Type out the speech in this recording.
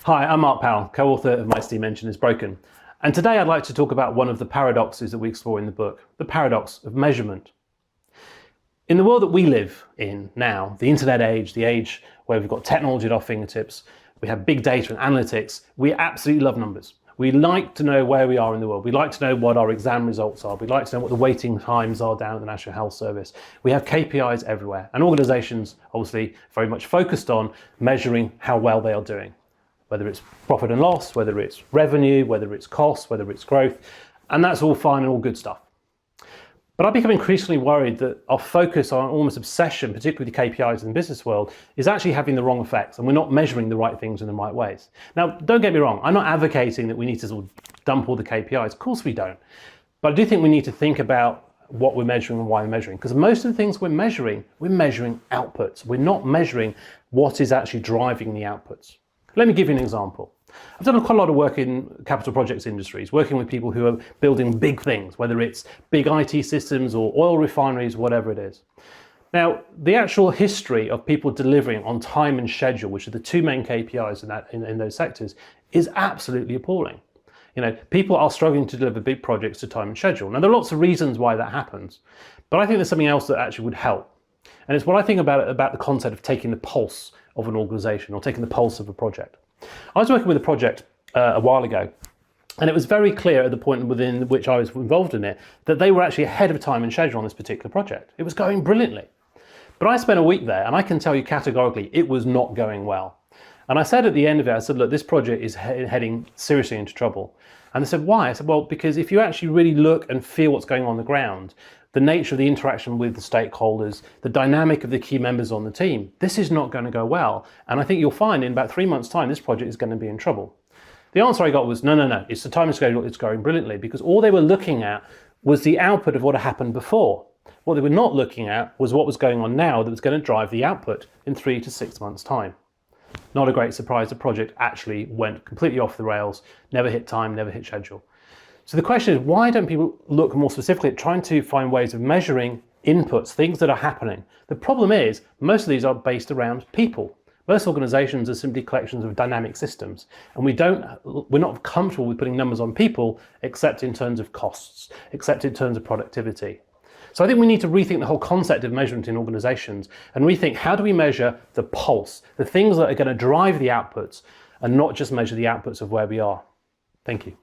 Hi, I'm Mark Powell, co-author of My Steam Engine is Broken. And today I'd like to talk about one of the paradoxes that we explore in the book, the paradox of measurement. In the world that we live in now, the internet age, the age where we've got technology at our fingertips, we have big data and analytics, we absolutely love numbers. We like to know where we are in the world. We like to know what our exam results are. We like to know what the waiting times are down at the National Health Service. We have KPIs everywhere, and organisations obviously very much focused on measuring how well they are doing. Whether it's profit and loss, whether it's revenue, whether it's costs, whether it's growth, and that's all fine and all good stuff. But I've become increasingly worried that our focus, our almost obsession, particularly the KPIs in the business world, is actually having the wrong effects, and we're not measuring the right things in the right ways. Now, don't get me wrong, I'm not advocating that we need to sort of dump all the KPIs, of course we don't. But I do think we need to think about what we're measuring and why we're measuring, because most of the things we're measuring outputs. We're not measuring what is actually driving the outputs. Let me give you an example. I've done quite a lot of work in capital projects industries, working with people who are building big things, whether it's big IT systems or oil refineries, whatever it is. Now, the actual history of people delivering on time and schedule, which are the two main KPIs in those sectors, is absolutely appalling. You know, people are struggling to deliver big projects to time and schedule. Now, there are lots of reasons why that happens, but I think there's something else that actually would help. And it's what I think about the concept of taking the pulse of an organisation or taking the pulse of a project. I was working with a project a while ago, and it was very clear at the point within which I was involved in it that they were actually ahead of time and schedule on this particular project. It was going brilliantly. But I spent a week there, and I can tell you categorically it was not going well. And I said at the end of it, I said, look, this project is heading seriously into trouble. And they said, why? I said, well, because if you actually really look and feel what's going on the ground, the nature of the interaction with the stakeholders, the dynamic of the key members on the team, this is not going to go well. And I think you'll find in about 3 months' time, this project is going to be in trouble. The answer I got was, no, it's the time and schedule, it's going brilliantly, because all they were looking at was the output of what had happened before. What they were not looking at was what was going on now that was going to drive the output in 3 to 6 months' time. Not a great surprise, the project actually went completely off the rails, never hit time, never hit schedule. So the question is, why don't people look more specifically at trying to find ways of measuring inputs, things that are happening? The problem is, most of these are based around people. Most organizations are simply collections of dynamic systems, and we're not comfortable with putting numbers on people except in terms of costs, except in terms of productivity. So I think we need to rethink the whole concept of measurement in organizations and rethink, how do we measure the pulse, the things that are going to drive the outputs, and not just measure the outputs of where we are. Thank you.